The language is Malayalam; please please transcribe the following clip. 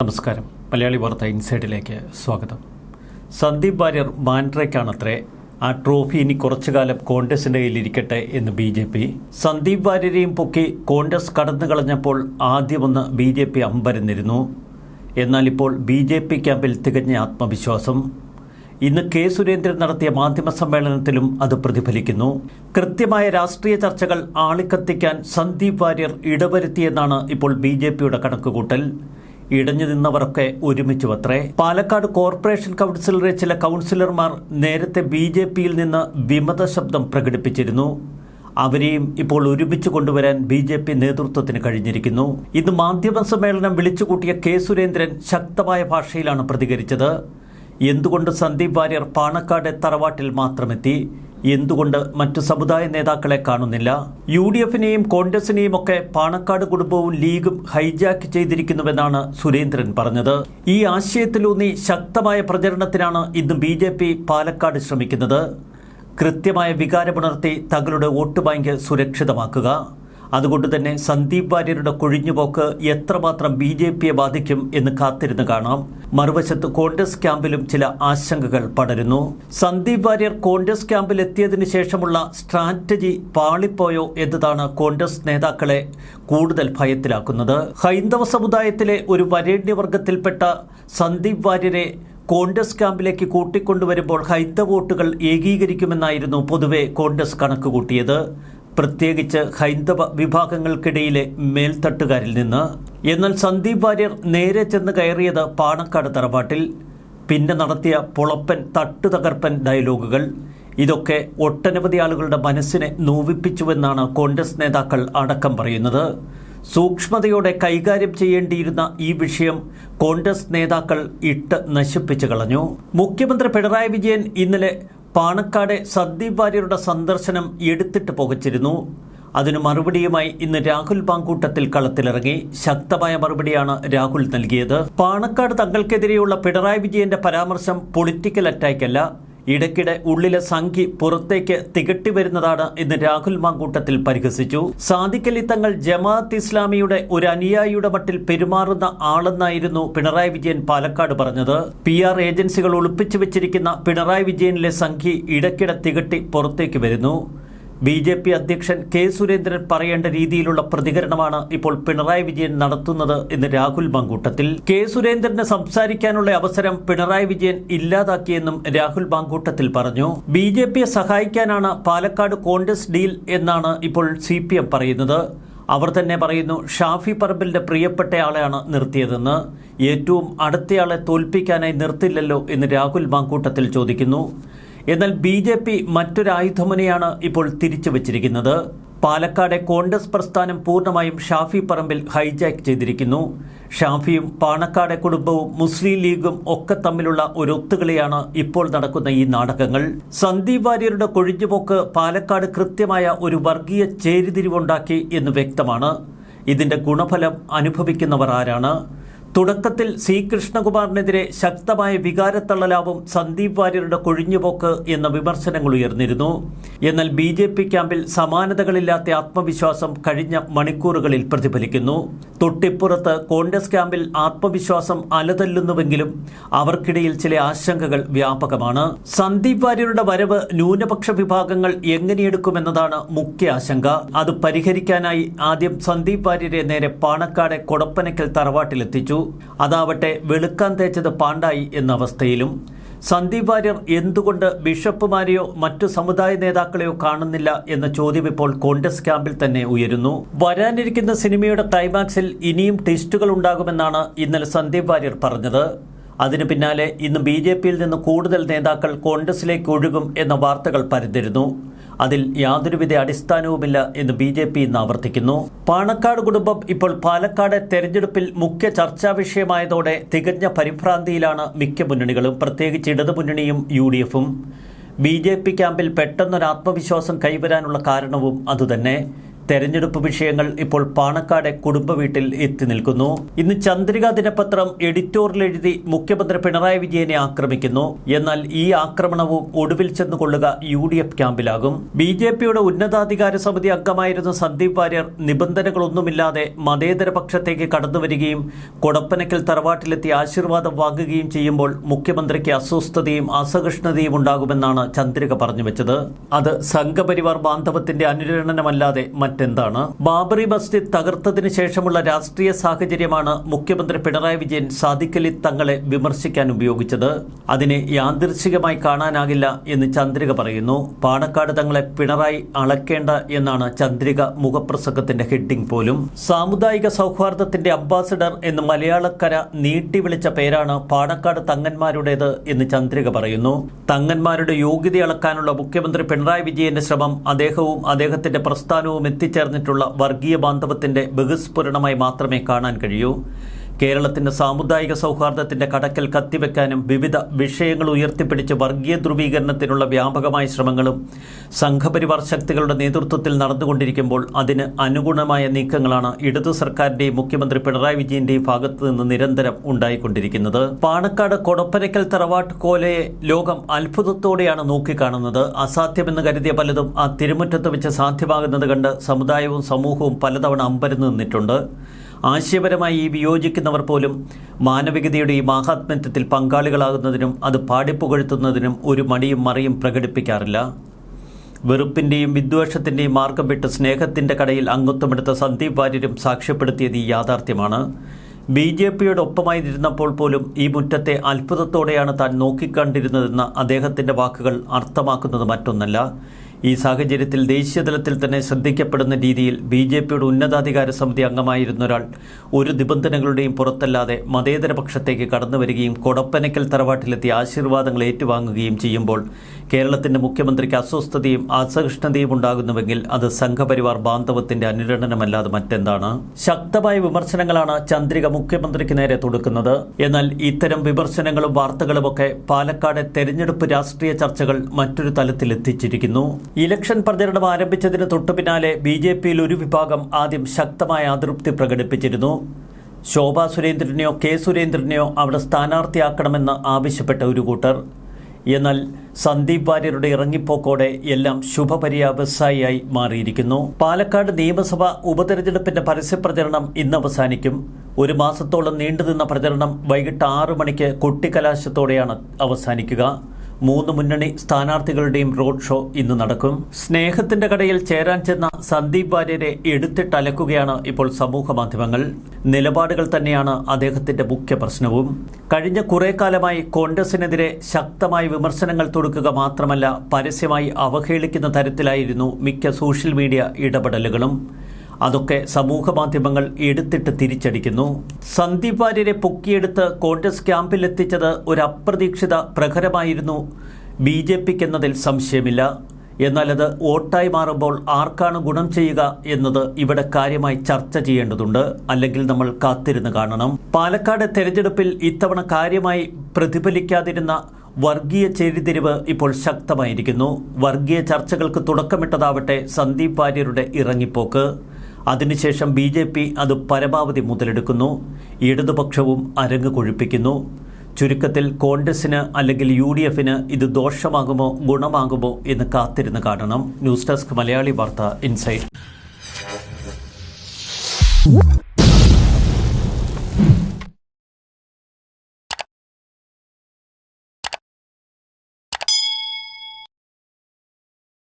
നമസ്കാരം. മലയാളി വാർത്ത ഇൻസൈഡിലേക്ക് സ്വാഗതം. സന്ദീപ് വാര്യർ ബാൻഡ്രയ്ക്കാണത്രേ ആ ട്രോഫി ഇനി കുറച്ചുകാലം കോൺഗ്രസിൻ്റെ കയ്യിലിരിക്കട്ടെ എന്ന് BJP. സന്ദീപ് വാര്യരെയും പൊക്കി കോൺഗ്രസ് കടന്നു കളഞ്ഞപ്പോൾ ആദ്യമൊന്ന് BJP അമ്പരന്നിരുന്നു. എന്നാൽ ഇപ്പോൾ BJP ക്യാമ്പിൽ തികഞ്ഞ ആത്മവിശ്വാസം. ഇന്ന് കെ സുരേന്ദ്രൻ നടത്തിയ മാധ്യമ സമ്മേളനത്തിലും അത് പ്രതിഫലിക്കുന്നു. കൃത്യമായ രാഷ്ട്രീയ ചർച്ചകൾ ആളിക്കത്തിക്കാൻ സന്ദീപ് വാര്യർ ഇടവരുത്തിയെന്നാണ് ഇപ്പോൾ BJPയുടെ കണക്കുകൂട്ടൽ. ഇടഞ്ഞു നിന്നവരൊക്കെ ഒരുമിച്ചുവത്രേ. പാലക്കാട് കോർപ്പറേഷൻ കൗൺസിലറെ ചില കൗൺസിലർമാർ നേരത്തെ BJPയിൽ നിന്ന് വിമത ശബ്ദം പ്രകടിപ്പിച്ചിരുന്നു. അവരെയും ഇപ്പോൾ ഒരുമിച്ച് കൊണ്ടുവരാൻ BJP നേതൃത്വത്തിന് കഴിഞ്ഞിരിക്കുന്നു. ഇന്ന് മാധ്യമ സമ്മേളനം വിളിച്ചുകൂട്ടിയ കെ സുരേന്ദ്രൻ ശക്തമായ ഭാഷയിലാണ് പ്രതികരിച്ചത്. എന്തുകൊണ്ട് സന്ദീപ് വാര്യർ പാണക്കാട് തറവാട്ടിൽ മാത്രമെത്തി? എന്തുകൊണ്ട് മറ്റു സമുദായ നേതാക്കളെ കാണുന്നില്ല? UDFനെയും കോൺഗ്രസിനെയും ഒക്കെ പാണക്കാട് കുടുംബവും ലീഗും ഹൈജാക്ക് ചെയ്തിരിക്കുന്നുവെന്നാണ് സുരേന്ദ്രൻ പറഞ്ഞത്. ഈ ആശയത്തിലൂന്നി ശക്തമായ പ്രചരണത്തിനാണ് ഇന്ന് BJP പാലക്കാട് ശ്രമിക്കുന്നത്. കൃത്യമായ വികാരമുണർത്തി തങ്ങളുടെ വോട്ട് ബാങ്ക് സുരക്ഷിതമാക്കുക. അതുകൊണ്ട് തന്നെ സന്ദീപ് വാര്യരുടെ കൊഴിഞ്ഞുപോക്ക് എത്രമാത്രം BJPയെ ബാധിക്കും എന്ന് കാത്തിരുന്ന് കാണാം. മറുവശത്ത് കോൺഗ്രസ് ക്യാമ്പിലും ചില ആശങ്കകൾ പടരുന്നു. സന്ദീപ് വാര്യർ കോൺഗ്രസ് ക്യാമ്പിൽ എത്തിയതിനു ശേഷമുള്ള സ്ട്രാറ്റജി പാളിപ്പോയോ എന്നതാണ് കോൺഗ്രസ് നേതാക്കളെ കൂടുതൽ ഭയത്തിലാക്കുന്നത്. ഹൈന്ദവ സമുദായത്തിലെ ഒരു വരേണ്യവർഗത്തിൽപ്പെട്ട സന്ദീപ് വാര്യരെ കോൺഗ്രസ് ക്യാമ്പിലേക്ക് കൂട്ടിക്കൊണ്ടുവരുമ്പോൾ ഹൈന്ദവ വോട്ടുകൾ ഏകീകരിക്കുമെന്നായിരുന്നു പൊതുവെ കോൺഗ്രസ് കണക്കുകൂട്ടിയത്, പ്രത്യേകിച്ച് ഹൈന്ദവ വിഭാഗങ്ങൾക്കിടയിലെ മേൽത്തട്ടുകാരിൽ നിന്ന്. എന്നാൽ സന്ദീപ് വാര്യർ നേരെ ചെന്ന് കയറിയത് പാണക്കാട് തറവാട്ടിൽ. പിന്നെ നടത്തിയ പൊളപ്പൻ തട്ടുതകർപ്പൻ ഡയലോഗുകൾ ഇതൊക്കെ ഒട്ടനവധി ആളുകളുടെ മനസ്സിനെ നോവിപ്പിച്ചുവെന്നാണ് കോൺഗ്രസ് നേതാക്കൾ അടക്കം പറയുന്നത്. സൂക്ഷ്മതയോടെ കൈകാര്യം ചെയ്യേണ്ടിയിരുന്ന ഈ വിഷയം കോൺഗ്രസ് നേതാക്കൾ ഇട്ട് നശിപ്പിച്ചു കളഞ്ഞു. മുഖ്യമന്ത്രി പിണറായി വിജയൻ ഇന്നലെ പാണക്കാട് സന്ദീപ് വാര്യരുടെ സന്ദർശനം എടുത്തിട്ട് പുകച്ചിരുന്നു. അതിന് മറുപടിയുമായി ഇന്ന് രാഹുൽ മാങ്കൂട്ടത്തിൽ കളത്തിലിറങ്ങി. ശക്തമായ മറുപടിയാണ് രാഹുൽ നൽകിയത്. പാണക്കാട് തങ്ങൾക്കെതിരെയുള്ള പിണറായി വിജയന്റെ പരാമർശം പൊളിറ്റിക്കൽ അറ്റാക്കല്ല, ഇടയ്ക്കിടെ ഉള്ളിലെ സംഖ്യ പുറത്തേക്ക് തികട്ടി വരുന്നതാണ് എന്ന് രാഹുൽ മാങ്കൂട്ടത്തിൽ പരിഹസിച്ചു. സാദിഖ് അലി തങ്ങൾ ജമാഅത്ത് ഇസ്ലാമിയുടെ ഒരു അനുയായിയുടെ മട്ടിൽ പെരുമാറുന്ന ആളെന്നായിരുന്നു പിണറായി വിജയൻ പാലക്കാട് പറഞ്ഞത്. PR ഏജൻസികൾ ഒളിപ്പിച്ചു വെച്ചിരിക്കുന്ന പിണറായി വിജയനിലെ സംഖ്യ ഇടയ്ക്കിടെ തികട്ടി പുറത്തേക്ക് വരുന്നു. BJP അധ്യക്ഷൻ കെ സുരേന്ദ്രൻ പറയേണ്ട രീതിയിലുള്ള പ്രതികരണമാണ് ഇപ്പോൾ പിണറായി വിജയൻ നടത്തുന്നത് എന്ന് രാഹുൽ മാങ്കൂട്ടത്തിൽ. കെ സുരേന്ദ്രന് സംസാരിക്കാനുള്ള അവസരം പിണറായി വിജയൻ ഇല്ലാതാക്കിയെന്നും രാഹുൽ മാങ്കൂട്ടത്തിൽ പറഞ്ഞു. BJPയെ സഹായിക്കാനാണ് പാലക്കാട് കോൺഗ്രസ് ഡീൽ എന്നാണ് ഇപ്പോൾ CPM പറയുന്നത്. അവർ തന്നെ പറയുന്നു ഷാഫി പറമ്പിലിന്റെ പ്രിയപ്പെട്ടയാളെയാണ് നിർത്തിയതെന്ന്. ഏറ്റവും അടുത്തയാളെ തോൽപ്പിക്കാനായി നിർത്തില്ലല്ലോ എന്ന് രാഹുൽ മാങ്കൂട്ടത്തിൽ ചോദിക്കുന്നു. എന്നാൽ BJP മറ്റൊരായുധമുനയാണ് ഇപ്പോൾ തിരിച്ചു വച്ചിരിക്കുന്നത്. പാലക്കാടെ കോൺഗ്രസ് പ്രസ്ഥാനം പൂർണ്ണമായും ഷാഫി പറമ്പിൽ ഹൈജാക്ക് ചെയ്തിരിക്കുന്നു. ഷാഫിയും പാണക്കാടെ കുടുംബവും മുസ്ലിം ലീഗും ഒക്കെ തമ്മിലുള്ള ഒരു ഒത്തുകളിയാണ് ഇപ്പോൾ നടക്കുന്ന ഈ നാടകങ്ങൾ. സന്ദീപ് വാര്യരുടെ കൊഴിഞ്ഞുപോക്ക് പാലക്കാട് കൃത്യമായ ഒരു വർഗീയ ചേരിതിരിവുണ്ടാക്കി എന്ന് വ്യക്തമാണ്. ഇതിന്റെ ഗുണഫലം അനുഭവിക്കുന്നവർ ആരാണ്? തുടക്കത്തിൽ C കൃഷ്ണകുമാറിനെതിരെ ശക്തമായ വികാരത്തള്ളലാവും സന്ദീപ് വാര്യരുടെ കൊഴിഞ്ഞുപോക്ക് എന്ന വിമർശനങ്ങൾ ഉയർന്നിരുന്നു. എന്നാൽ BJP ക്യാമ്പിൽ സമാനതകളില്ലാത്ത ആത്മവിശ്വാസം കഴിഞ്ഞ മണിക്കൂറുകളിൽ പ്രതിഫലിക്കുന്നു. തൊട്ടിപ്പുറത്ത് കോൺഗ്രസ് ക്യാമ്പിൽ ആത്മവിശ്വാസം അലതല്ലുന്നുവെങ്കിലും അവർക്കിടയിൽ ചില ആശങ്കകൾ വ്യാപകമാണ്. സന്ദീപ് വാര്യരുടെ വരവ് ന്യൂനപക്ഷ വിഭാഗങ്ങൾ എങ്ങനെയെടുക്കുമെന്നതാണ് മുഖ്യ ആശങ്ക. അത് പരിഹരിക്കാനായി ആദ്യം സന്ദീപ് വാര്യരെ നേരെ പാണക്കാട് കൊടപ്പനയ്ക്കൽ തറവാട്ടിലെത്തിച്ചു. അതാവട്ടെ വെളുക്കാൻ തേച്ചത് പാണ്ടായി എന്ന അവസ്ഥയിലും. സന്ദീപ് വാര്യർ എന്തുകൊണ്ട് ബിഷപ്പുമാരെയോ മറ്റു സമുദായ നേതാക്കളെയോ കാണുന്നില്ല എന്ന ചോദ്യം ഇപ്പോൾ കോൺഗ്രസ് ക്യാമ്പിൽ തന്നെ ഉയരുന്നു. വരാനിരിക്കുന്ന സിനിമയുടെ ക്ലൈമാക്സിൽ ഇനിയും ട്വിസ്റ്റുകൾ ഉണ്ടാകുമെന്നാണ് ഇന്നലെ സന്ദീപ് വാര്യർ പറഞ്ഞത്. അതിനു പിന്നാലെ ഇന്ന് BJPയിൽ നിന്ന് കൂടുതൽ നേതാക്കൾ കോൺഗ്രസിലേക്ക് ഒഴുകും എന്ന വാർത്തകൾ പരന്നിരുന്നു. അതിൽ യാതൊരുവിധ അടിസ്ഥാനവുമില്ല എന്ന് BJP ഇന്ന് ആവർത്തിക്കുന്നു. പാണക്കാട് കുടുംബം ഇപ്പോൾ പാലക്കാട് തെരഞ്ഞെടുപ്പിൽ മുഖ്യ ചർച്ചാ വിഷയമായതോടെ തികഞ്ഞ പരിഭ്രാന്തിയിലാണ് മിക്ക മുന്നണികളും, പ്രത്യേകിച്ച് ഇടതുമുന്നണിയും UDFും. BJP ക്യാമ്പിൽ പെട്ടെന്നൊരു ആത്മവിശ്വാസം കൈവരാനുള്ള കാരണവും അതുതന്നെ. തെരഞ്ഞെടുപ്പ് വിഷയങ്ങൾ ഇപ്പോൾ പാണക്കാട് കുടുംബ വീട്ടിൽ എത്തി നിൽക്കുന്നു. ഇന്ന് ചന്ദ്രിക ദിനപത്രം എഡിറ്റോറിയൽ എഴുതി മുഖ്യമന്ത്രി പിണറായി വിജയനെ ആക്രമിക്കുന്നു. എന്നാൽ ഈ ആക്രമണവും ഒടുവിൽ ചെന്നുകൊള്ളുക UDF ക്യാമ്പിലാകും. BJPയുടെ ഉന്നതാധികാര സമിതി അംഗമായിരുന്ന സന്ദീപ് വാര്യർ നിബന്ധനകളൊന്നുമില്ലാതെ മതേതര പക്ഷത്തേക്ക് കടന്നുവരികയും കൊടപ്പനക്കൽ തറവാട്ടിലെത്തി ആശീർവാദം വാങ്ങുകയും ചെയ്യുമ്പോൾ മുഖ്യമന്ത്രിക്ക് അസ്വസ്ഥതയും അസഹിഷ്ണുതയും ഉണ്ടാകുമെന്നാണ് ചന്ദ്രിക പറഞ്ഞു വെച്ചത്. അത് സംഘപരിവാർ ബാന്ധവത്തിന്റെ അനുരണനമല്ലാതെ മറ്റെന്താണ്? ബാബറി മസ്ജിദ് തകർത്തതിന് ശേഷമുള്ള രാഷ്ട്രീയ സാഹചര്യമാണ് മുഖ്യമന്ത്രി പിണറായി വിജയൻ സാദിഖ് അലി തങ്ങളെ വിമർശിക്കാൻ ഉപയോഗിച്ചത്. അതിനെ യാദൃച്ഛികമായി കാണാനാകില്ല എന്ന് ചന്ദ്രിക പറയുന്നു. പാണക്കാട് തങ്ങളെ പിണറായി അളക്കേണ്ട എന്നാണ് ചന്ദ്രിക മുഖപ്രസംഗത്തിന്റെ ഹെഡിംഗ് പോലും. സാമുദായിക സൗഹാർദ്ദത്തിന്റെ അംബാസിഡർ എന്ന് മലയാളക്കര നീട്ടി വിളിച്ച പേരാണ് പാണക്കാട് തങ്ങന്മാരുടേത് എന്ന് ചന്ദ്രിക പറയുന്നു. തങ്ങന്മാരുടെ യോഗ്യത അളക്കാനുള്ള മുഖ്യമന്ത്രി പിണറായി വിജയന്റെ ശ്രമം അദ്ദേഹവും അദ്ദേഹത്തിന്റെ പ്രസ്ഥാനവും എത്തിച്ചേർന്നിട്ടുള്ള വർഗീയ ബാന്ധവത്തിന്റെ ബഹിസ്ഫുരണമായി മാത്രമേ കാണാൻ കഴിയൂ. കേരളത്തിന്റെ സാമുദായിക സൗഹാർദ്ദത്തിന്റെ കടക്കൽ കത്തിവെക്കാനും വിവിധ വിഷയങ്ങൾ ഉയർത്തിപ്പിടിച്ച് വർഗീയ ധ്രുവീകരണത്തിനുള്ള വ്യാപകമായ ശ്രമങ്ങളും സംഘപരിവാർ ശക്തികളുടെ നേതൃത്വത്തിൽ നടന്നുകൊണ്ടിരിക്കുമ്പോൾ അതിന് അനുഗുണമായ നീക്കങ്ങളാണ് ഇടതു സർക്കാരിന്റെയും മുഖ്യമന്ത്രി പിണറായി വിജയന്റെയും ഭാഗത്തു നിന്ന് നിരന്തരം ഉണ്ടായിക്കൊണ്ടിരിക്കുന്നത്. പാണക്കാട് കൊടപ്പനക്കൽ തറവാട്ട് കോലയെ ലോകം അത്ഭുതത്തോടെയാണ് നോക്കിക്കാണുന്നത്. അസാധ്യമെന്ന് കരുതിയ പലതും ആ തിരുമുറ്റത്ത് വെച്ച് സാധ്യമാകുന്നത് കണ്ട് സമുദായവും സമൂഹവും പലതവണ അമ്പരന്ന് നിന്നിട്ടുണ്ട്. ആശയപരമായി ഈ വിയോജിക്കുന്നവർ പോലും മാനവികതയുടെ ഈ മാഹാത്മ്യത്തിൽ പങ്കാളികളാകുന്നതിനും അത് പാടിപ്പുകഴ്ത്തുന്നതിനും ഒരു മടിയും മറിയും പ്രകടിപ്പിക്കാറില്ല. വെറുപ്പിന്റെയും വിദ്വേഷത്തിന്റെയും മാർഗം വിട്ട് സ്നേഹത്തിന്റെ കടയിൽ അംഗത്വമെടുത്ത സന്ദീപ് വാര്യരും സാക്ഷ്യപ്പെടുത്തിയത് ഈ യാഥാർത്ഥ്യമാണ്. BJPയുടെ ഒപ്പമായി ഇരുന്നപ്പോൾ പോലും ഈ മുറ്റത്തെ അത്ഭുതത്തോടെയാണ് താൻ നോക്കിക്കണ്ടിരുന്നതെന്ന അദ്ദേഹത്തിന്റെ വാക്കുകൾ അർത്ഥമാക്കുന്നത് മറ്റൊന്നല്ല. ഈ സാഹചര്യത്തിൽ ദേശീയതലത്തിൽ തന്നെ ശ്രദ്ധിക്കപ്പെടുന്ന രീതിയിൽ BJPയുടെ ഉന്നതാധികാര സമിതി അംഗമായിരുന്ന ഒരാൾ ഒരു നിബന്ധനകളുടെയും പുറത്തല്ലാതെ മതേതര പക്ഷത്തേക്ക് കടന്നുവരികയും കൊടപ്പനക്കൽ തറവാട്ടിലെത്തി ആശീർവാദങ്ങൾ ഏറ്റുവാങ്ങുകയും ചെയ്യുമ്പോൾ കേരളത്തിന്റെ മുഖ്യമന്ത്രിക്ക് അസ്വസ്ഥതയും അസഹിഷ്ണുതയും ഉണ്ടാകുന്നുവെങ്കിൽ അത് സംഘപരിവാർ ബാന്ധവത്തിന്റെ അനുരണനമല്ലാതെ മറ്റെന്താണ്? ശക്തമായ വിമർശനങ്ങളാണ് ചന്ദ്രിക മുഖ്യമന്ത്രിക്ക് നേരെ തൊടുക്കുന്നത്. എന്നാൽ ഇത്തരം വിമർശനങ്ങളും വാർത്തകളുമൊക്കെ പാലക്കാട് തെരഞ്ഞെടുപ്പ് രാഷ്ട്രീയ ചർച്ചകൾ മറ്റൊരു തലത്തിൽ എത്തിച്ചിരിക്കുന്നു. ഇലക്ഷൻ പ്രചരണം ആരംഭിച്ചതിന് തൊട്ടുപിന്നാലെ BJPയിൽ ഒരു വിഭാഗം ആദ്യം ശക്തമായ അതൃപ്തി പ്രകടിപ്പിച്ചിരുന്നു. ശോഭാ സുരേന്ദ്രനെയോ K സുരേന്ദ്രനെയോ അവിടെ സ്ഥാനാർത്ഥിയാക്കണമെന്ന് ആവശ്യപ്പെട്ട ഒരു കൂട്ടർ. എന്നാൽ സന്ദീപ് വാര്യരുടെ ഇറങ്ങിപ്പോക്കോടെ എല്ലാം ശുഭപര്യാവസായിയായി മാറിയിരിക്കുന്നു. പാലക്കാട് നിയമസഭാ ഉപതെരഞ്ഞെടുപ്പിന്റെ പരസ്യപ്രചരണം ഇന്ന് അവസാനിക്കും. ഒരു മാസത്തോളം നീണ്ടുനിന്ന പ്രചരണം വൈകിട്ട് 6 മണിക്ക് കൊട്ടിക്കലാശത്തോടെയാണ് അവസാനിക്കുക. 3 മുന്നണി സ്ഥാനാർത്ഥികളുടെയും റോഡ് ഷോ ഇന്ന് നടക്കും. സ്നേഹത്തിന്റെ കടയിൽ ചേരാൻ ചെന്ന സന്ദീപ് വാര്യരെ എടുത്തിട്ടലക്കുകയാണ് ഇപ്പോൾ സമൂഹ മാധ്യമങ്ങൾ. നിലപാടുകൾ തന്നെയാണ് അദ്ദേഹത്തിന്റെ മുഖ്യ പ്രശ്നവും. കഴിഞ്ഞ കുറെ കാലമായി കോൺഗ്രസിനെതിരെ ശക്തമായ വിമർശനങ്ങൾ തൊടുക്കുക മാത്രമല്ല പരസ്യമായി അവഹേളിക്കുന്ന തരത്തിലായിരുന്നു മിക്ക സോഷ്യൽ മീഡിയ ഇടപെടലുകളും. അതൊക്കെ സമൂഹ മാധ്യമങ്ങൾ എടുത്തിട്ട് തിരിച്ചടിക്കുന്നു. സന്ദീപ് വാര്യരെ പൊക്കിയെടുത്ത് കോൺഗ്രസ് ക്യാമ്പിലെത്തിച്ചത് ഒരു അപ്രതീക്ഷിത പ്രഹരമായിരുന്നു BJPക്ക് എന്നതിൽ സംശയമില്ല. എന്നാൽ അത് വോട്ടായി മാറുമ്പോൾ ആർക്കാണ് ഗുണം ചെയ്യുക എന്നത് ഇവിടെ കാര്യമായി ചർച്ച ചെയ്യേണ്ടതുണ്ട്. അല്ലെങ്കിൽ നമ്മൾ കാത്തിരുന്ന് കാണണം. പാലക്കാട് തെരഞ്ഞെടുപ്പിൽ ഇത്തവണ കാര്യമായി പ്രതിഫലിക്കാതിരുന്ന വർഗീയ ചേരിതിരിവ് ഇപ്പോൾ ശക്തമായിരിക്കുന്നു. വർഗീയ ചർച്ചകൾക്ക് തുടക്കമിട്ടതാവട്ടെ സന്ദീപ് വാര്യരുടെ ഇറങ്ങിപ്പോക്ക്. അതിനുശേഷം BJP അത് പരമാവധി മുതലെടുക്കുന്നു. ഇടതുപക്ഷവും അരങ്ങ് കൊഴുപ്പിക്കുന്നു. ചുരുക്കത്തിൽ കോൺഗ്രസിന് അല്ലെങ്കിൽ UDFന് ഇത് ദോഷമാകുമോ ഗുണമാകുമോ എന്ന് കാത്തിരുന്ന് കാണണം. ന്യൂസ് ഡെസ്ക് മലയാളി വാർത്ത ഇൻസൈറ്റ്.